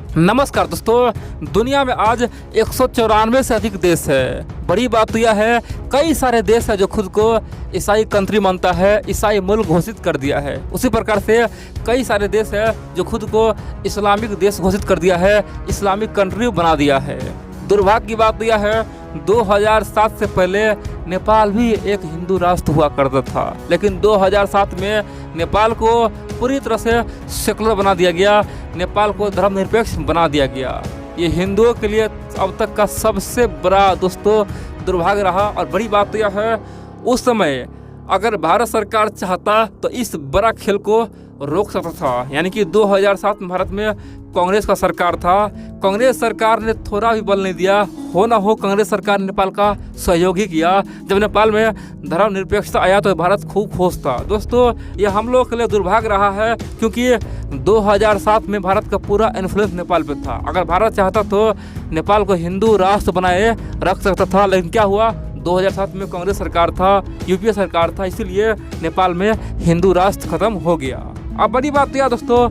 नमस्कार दोस्तों, दुनिया में आज 194 से अधिक देश है। बड़ी बात तो यह है, कई सारे देश है जो खुद को ईसाई कंट्री मानता है, ईसाई मुल्क घोषित कर दिया है। उसी प्रकार से कई सारे देश है जो खुद को इस्लामिक देश घोषित कर दिया है, इस्लामिक कंट्री बना दिया है। दुर्भाग्य की बात तो यह है, 2007 से पहले नेपाल भी एक हिंदू राष्ट्र हुआ करता था, लेकिन 2007 में नेपाल को पूरी तरह से सेकुलर बना दिया गया, नेपाल को धर्मनिरपेक्ष बना दिया गया। ये हिंदुओं के लिए अब तक का सबसे बड़ा दोस्तों दुर्भाग्य रहा। और बड़ी बात तो यह है, उस समय अगर भारत सरकार चाहता तो इस बड़ा खेल को रोक सकता था। यानी कि 2007 में भारत में कांग्रेस का सरकार था, कांग्रेस सरकार ने थोड़ा भी बल नहीं दिया। हो ना हो कांग्रेस सरकार ने नेपाल का सहयोग ही किया। जब नेपाल में धर्मनिरपेक्षता आया तो भारत खूब खुश था। दोस्तों, ये हम लोग के लिए दुर्भाग्य रहा है, क्योंकि 2007 में भारत का पूरा इन्फ्लुएंस नेपाल पे था। अगर भारत चाहता तो नेपाल को हिंदू राष्ट्र बनाए रख सकता था, लेकिन क्या हुआ, 2007 में कांग्रेस सरकार था, यूपीए सरकार था, इसीलिए नेपाल में हिंदू राष्ट्र खत्म हो गया। अब बड़ी बात यह दोस्तों,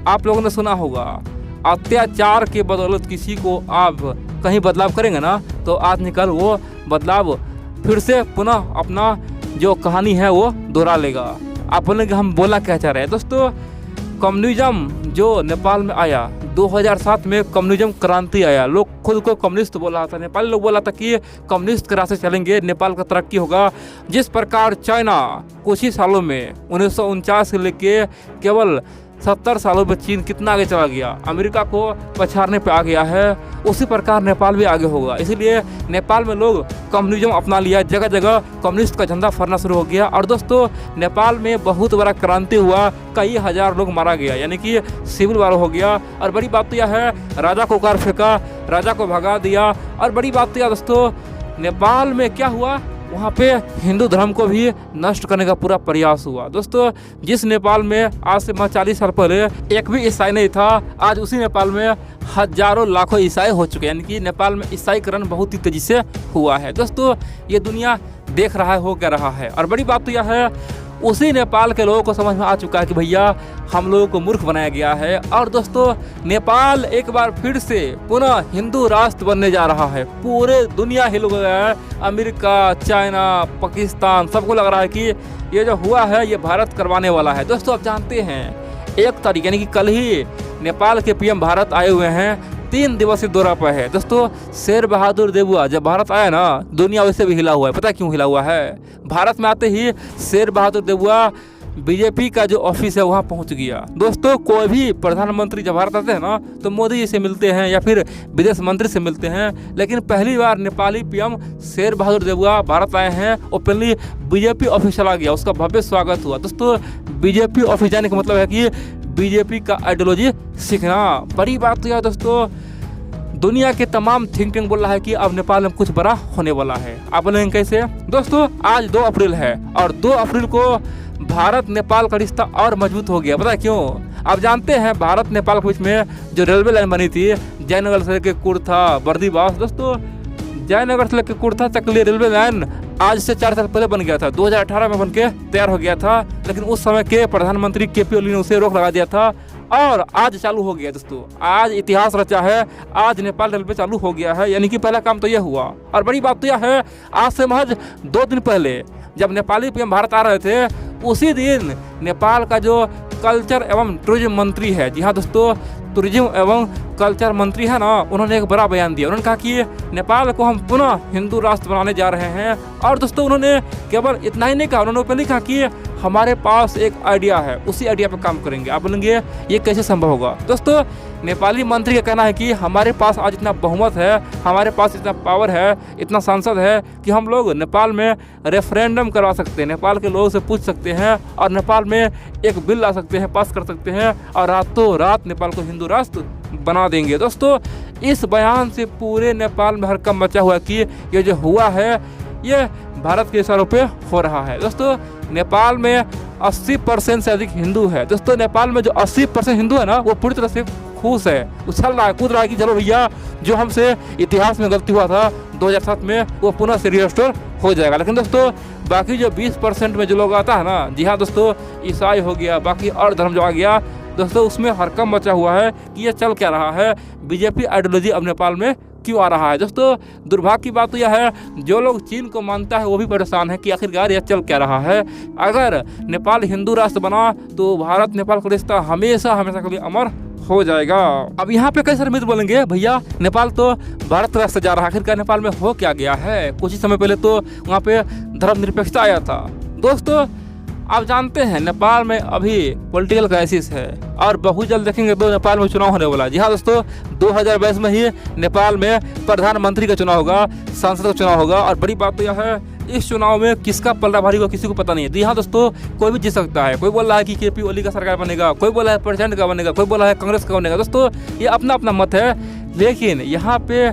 आप लोगों ने सुना होगा, अत्याचार के बदौलत किसी को आप कहीं बदलाव करेंगे ना, तो आज निकल वो बदलाव फिर से पुनः अपना जो कहानी है वो दोहरा लेगा। आप बोलेंगे हम बोला क्या चाह रहे हैं। दोस्तों, कम्युनिज्म जो नेपाल में आया, 2007 में कम्युनिज्म क्रांति आया। लोग खुद को कम्युनिस्ट बोला था, नेपाली लोग बोला था कि कम्युनिस्ट के रास्ते चलेंगे, नेपाल का तरक्की होगा। जिस प्रकार चाइना कुछ ही सालों में 1949 से लेके केवल 70 सालों में चीन कितना आगे चला गया, अमेरिका को पछाड़ने पे आ गया है, उसी प्रकार नेपाल भी आगे होगा। इसीलिए नेपाल में लोग कम्युनिज्म अपना लिया, जगह जगह कम्युनिस्ट का झंडा फहरना शुरू हो गया। और दोस्तों, नेपाल में बहुत बड़ा क्रांति हुआ, कई हजार लोग मारा गया, यानी कि सिविल वार हो गया। और बड़ी बात तो यह है, राजा को कार फेंका, राजा को भगा दिया। और बड़ी बात तो यह दोस्तों, नेपाल में क्या हुआ, वहाँ पे हिंदू धर्म को भी नष्ट करने का पूरा प्रयास हुआ। दोस्तों, जिस नेपाल में आज से 40 साल पहले एक भी ईसाई नहीं था, आज उसी नेपाल में हजारों लाखों ईसाई हो चुके हैं। यानी कि नेपाल में ईसाईकरण बहुत ही तेजी से हुआ है। दोस्तों, ये दुनिया देख रहा है हो क्या रहा है। और बड़ी बात तो यह है, उसी नेपाल के लोगों को समझ में आ चुका है कि भैया हम लोगों को मूर्ख बनाया गया है। और दोस्तों, नेपाल एक बार फिर से पुनः हिंदू राष्ट्र बनने जा रहा है। पूरे दुनिया हिल गया है, अमेरिका, चाइना, पाकिस्तान, सबको लग रहा है कि ये जो हुआ है ये भारत करवाने वाला है। दोस्तों, आप जानते हैं 1 तारीख यानी कि कल ही नेपाल के पीएम भारत आए हुए हैं, 3 दिवसीय दौरा पर है। दोस्तों, शेर बहादुर देवुआ जब भारत आया ना, दुनिया वैसे भी हिला हुआ है। पता क्यों हिला हुआ है? भारत में आते ही शेर बहादुर देवुआ बीजेपी का जो ऑफिस है वहाँ पहुँच गया। दोस्तों, कोई भी प्रधानमंत्री जब भारत आते हैं ना, तो मोदी जी से मिलते हैं या फिर विदेश मंत्री से मिलते हैं, लेकिन पहली बार नेपाली पीएम शेर बहादुर देवुआ भारत आए हैं, ओपनली बीजेपी ऑफिस चला गया, उसका भव्य स्वागत हुआ। दोस्तों, बीजेपी ऑफिस जाने का मतलब है कि बीजेपी का आइडियोलॉजी सीखना। बड़ी बात तो यह दोस्तों, दुनिया के तमाम थिंक टैंक बोल रहा है कि अब नेपाल में कुछ बड़ा होने वाला है। आप बोलेंगे कैसे? दोस्तों, आज 2 अप्रैल है और 2 अप्रैल को भारत नेपाल का रिश्ता और मजबूत हो गया। पता है क्यों? आप जानते हैं, भारत नेपाल के बीच में जो रेलवे लाइन बनी थी, जयनगर से लेकर कुर्था बर्दीवास। दोस्तों, जयनगर से लेकर कुर्था तक के लिए रेलवे लाइन आज से 4 साल पहले बन गया था, 2018 में बनके तैयार हो गया था, लेकिन उस समय के प्रधानमंत्री केपी ओली ने उसे रोक लगा दिया था और आज चालू हो गया। दोस्तों, आज इतिहास रचा है, आज नेपाल रेलवे चालू हो गया है, यानी कि पहला काम तो यह हुआ। और बड़ी बात तो यह है, आज से महज 2 दिन पहले जब नेपाली पीएम भारत आ रहे थे, उसी दिन नेपाल का जो कल्चर एवं टूरिज्म मंत्री है, जी हाँ दोस्तों, टूरिज्म एवं कल्चर मंत्री है ना, उन्होंने एक बड़ा बयान दिया। उन्होंने कहा कि नेपाल को हम पुनः हिंदू राष्ट्र बनाने जा रहे हैं। और दोस्तों, उन्होंने केवल इतना ही नहीं कहा, उन्होंने पहले कहा कि हमारे पास एक आइडिया है, उसी आइडिया पर काम करेंगे। आप बोलेंगे ये कैसे संभव होगा? दोस्तों, नेपाली मंत्री का कहना है कि हमारे पास आज इतना बहुमत है, हमारे पास इतना पावर है, इतना सांसद है कि हम लोग नेपाल में रेफरेंडम करवा सकते हैं, नेपाल के लोगों से पूछ सकते हैं और नेपाल में एक बिल ला सकते हैं, पास कर सकते हैं और रातों रात नेपाल को हिंदू राष्ट्र बना देंगे। दोस्तों, इस बयान से पूरे नेपाल में हड़कंप मचा हुआ कि ये जो हुआ है ये भारत के इशारों पे हो रहा है। दोस्तों, नेपाल में 80% से अधिक हिंदू है। दोस्तों, नेपाल में जो 80% हिंदू है ना, वो पूरी तरह से खुश है, उछल रहा है, कूद रहा है कि चलो भैया, जो हमसे इतिहास में गलती हुआ था 2007 में, वो पुनः से रिस्टोर हो जाएगा। लेकिन दोस्तों, बाकी जो 20% में जो लोग आता है ना, जी हाँ दोस्तों, ईसाई हो गया, बाकी और धर्म जो आ गया, दोस्तों उसमें हड़कंप मचा हुआ है कि ये चल क्या रहा है, बीजेपी आइडियोलॉजी अब नेपाल में क्यों आ रहा है। दोस्तों दुर्भाग्य की बात तो यह है, जो लोग चीन को मानता है वो भी परेशान है कि आखिरकार यह चल क्या रहा है। अगर नेपाल हिंदू राष्ट्र बना तो भारत नेपाल का रिश्ता हमेशा हमेशा के लिए अमर हो जाएगा। अब यहाँ पे कई सारे मित्र बोलेंगे भैया नेपाल तो भारत का रास्ता जा रहा है, आखिरकार नेपाल में हो क्या गया है। कुछ ही समय पहले तो वहाँ पे धर्मनिरपेक्षता आया था। दोस्तों आप जानते हैं नेपाल में अभी पॉलिटिकल क्राइसिस है और बहुत जल्द देखेंगे तो नेपाल में चुनाव होने वाला है। जी हाँ दोस्तों, 2022 में ही नेपाल में प्रधानमंत्री का चुनाव होगा, सांसद का चुनाव होगा और बड़ी बात तो यह है इस चुनाव में किसका पलड़ा भारी होगा किसी को पता नहीं है। जी हाँ दोस्तों, कोई भी जीत सकता है। कोई बोल रहा है कि केपी ओली का सरकार बनेगा, कोई बोला है प्रेसिडेंट का बनेगा, कोई बोला है कांग्रेस का बनेगा। दोस्तों ये अपना अपना मत है, लेकिन यहाँ पे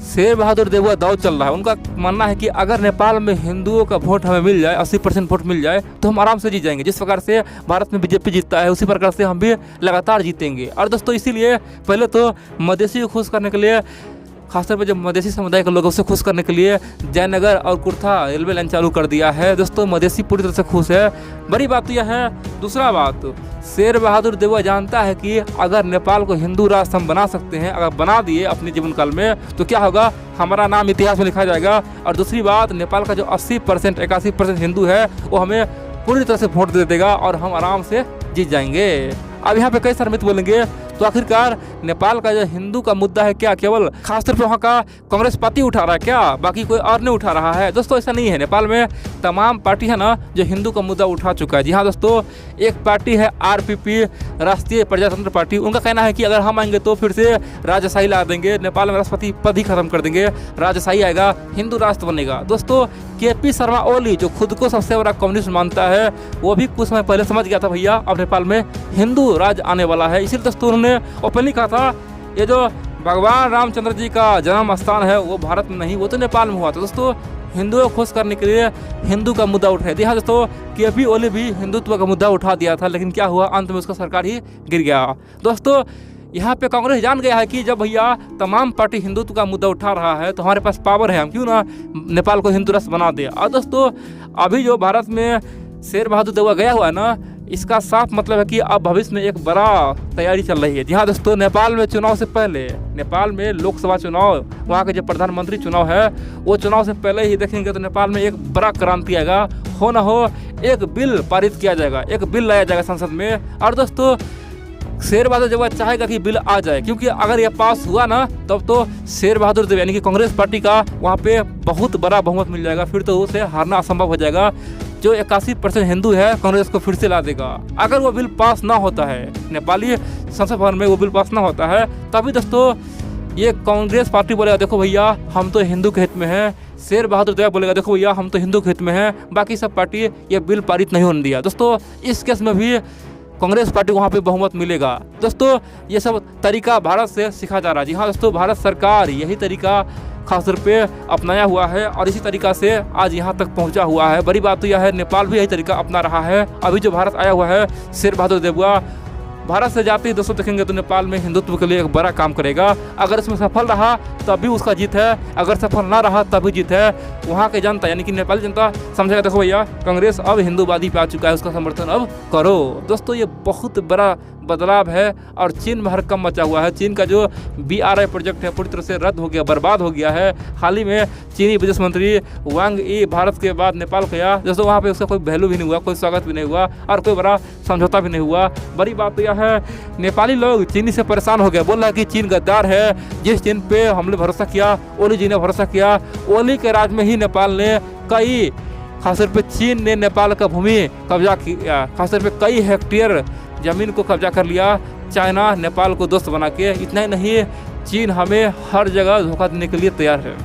शेर बहादुर देवुआ दांव चल रहा है। उनका मानना है कि अगर नेपाल में हिंदुओं का वोट हमें मिल जाए, 80% वोट मिल जाए तो हम आराम से जीत जाएंगे। जिस प्रकार से भारत में बीजेपी जीतता है उसी प्रकार से हम भी लगातार जीतेंगे। और दोस्तों इसीलिए पहले तो मधेसी को खुश करने के लिए, खासतौर पर जो मधेसी समुदाय के लोगों से खुश करने के लिए जयनगर और कुर्था रेलवे लाइन चालू कर दिया है। दोस्तों मधेसी पूरी तरह से खुश है। बड़ी बात तो यह है। दूसरा बात, शेर बहादुर देवुआ जानता है कि अगर नेपाल को हिंदू राष्ट्र हम बना सकते हैं, अगर बना दिए अपने जीवन काल में तो क्या होगा, हमारा नाम इतिहास में लिखा जाएगा। और दूसरी बात, नेपाल का जो 80% 81% हिंदू है वो हमें पूरी तरह से वोट दे देगा और हम आराम से जीत जाएंगे। अब यहाँ पे कई सारे मित्र बोलेंगे तो आखिरकार नेपाल का जो हिंदू का मुद्दा है क्या केवल खासतौर पर वहाँ का कांग्रेस पार्टी उठा रहा है क्या, बाकी कोई और नहीं उठा रहा है। दोस्तों ऐसा नहीं है, नेपाल में तमाम पार्टी है ना जो हिंदू का मुद्दा उठा चुका है। जी हाँ दोस्तों, एक पार्टी है आरपीपी, राष्ट्रीय प्रजातंत्र पार्टी। उनका कहना है कि अगर हम आएंगे तो फिर से राजशाही ला देंगे, नेपाल में राष्ट्रपति पद ही खत्म कर देंगे, राजशाही आएगा, हिंदू राष्ट्र बनेगा। दोस्तों केपी शर्मा ओली जो खुद को सबसे बड़ा कम्युनिस्ट मानता है वो भी कुछ समय पहले समझ गया था भैया अब नेपाल में हिंदू राज आने वाला है। इसीलिए दोस्तों उन्होंने ओपनली कहा था ये जो भगवान रामचंद्र जी का जन्म स्थान है वो भारत में नहीं, वो तो नेपाल में हुआ था। दोस्तों हिंदुओं को खुश करने के लिए हिंदू का मुद्दा उठाया दिया। दोस्तों केपी ओली भी हिंदुत्व का मुद्दा उठा दिया था, लेकिन क्या हुआ, अंत में उसका सरकार ही गिर गया। दोस्तों यहाँ पे कांग्रेस जान गया है कि जब भैया तमाम पार्टी हिंदुत्व का मुद्दा उठा रहा है तो हमारे पास पावर है, हम क्यों ना नेपाल को हिंदू राष्ट्र बना दे। और दोस्तों अभी जो भारत में शेर बहादुर देवुआ गया हुआ है ना, इसका साफ मतलब है कि अब भविष्य में एक बड़ा तैयारी चल रही है। जी हाँ दोस्तों, नेपाल में चुनाव से पहले, नेपाल में लोकसभा चुनाव, वहाँ के जो प्रधानमंत्री चुनाव है वो चुनाव से पहले ही देखेंगे तो नेपाल में एक बड़ा क्रांति आएगा। हो ना हो एक बिल पारित किया जाएगा, एक बिल लाया जाएगा संसद में। और दोस्तों शेर बहादुर देवुआ चाहेगा कि बिल आ जाए, क्योंकि अगर यह पास हुआ ना तब तो शेर बहादुर देवुआ यानी कि कांग्रेस पार्टी का वहाँ पे बहुत बड़ा बहुमत मिल जाएगा। फिर तो उसे हारना असंभव हो जाएगा। जो 81% हिंदू है कांग्रेस को फिर से ला देगा। अगर वो बिल पास ना होता है, नेपाली संसद भवन में वो बिल पास ना होता है, तभी दोस्तों ये कांग्रेस पार्टी बोलेगा देखो भैया हम तो हिंदू के हित में हैं। शेर बहादुर देवुआ बोलेगा देखो भैया हम तो हिंदू के हित में हैं, बाकी सब पार्टी ये बिल पारित नहीं होने दिया। दोस्तों इस केस में भी कांग्रेस पार्टी को वहाँ पे बहुमत मिलेगा। दोस्तों ये सब तरीका भारत से सीखा जा रहा है। जी हाँ दोस्तों, भारत सरकार यही तरीका खासतौर पे अपनाया हुआ है और इसी तरीका से आज यहाँ तक पहुँचा हुआ है। बड़ी बात तो यह है नेपाल भी यही तरीका अपना रहा है। अभी जो भारत आया हुआ है शेर बहादुर देवुआ, भारत से जाते ही दोस्तों देखेंगे तो नेपाल में हिंदुत्व के लिए एक बड़ा काम करेगा। अगर इसमें सफल रहा तभी उसका जीत है, अगर सफल ना रहा तभी जीत है। वहाँ की जनता यानी कि नेपाली जनता समझेगा देखो भैया कांग्रेस अब हिंदूवादी पे आ चुका है, उसका समर्थन अब करो। दोस्तों ये बहुत बड़ा बदलाव है और चीन में हड़कंप मचा हुआ है। चीन का जो BRI प्रोजेक्ट है पूरी तरह से रद्द हो गया, बर्बाद हो गया है। हाल ही में चीनी विदेश मंत्री वांग यी भारत के बाद नेपाल गया। दोस्तों वहाँ पे उसका कोई वैल्यू भी नहीं हुआ, कोई स्वागत भी नहीं हुआ और कोई बड़ा समझौता भी नहीं हुआ। बड़ी बात तो यह है नेपाली लोग चीनी से परेशान हो गए, बोल रहा है कि चीन गद्दार है। जिस चीन पे हमने भरोसा किया, ओली जी ने भरोसा किया, ओली के राज में ही नेपाल ने कई, खासतौर पे चीन ने नेपाल का भूमि कब्जा किया, खासतौर पे कई हेक्टेयर जमीन को कब्जा कर लिया। चाइना नेपाल को दोस्त बना के, इतना ही नहीं चीन हमें हर जगह धोखा देने के लिए तैयार है।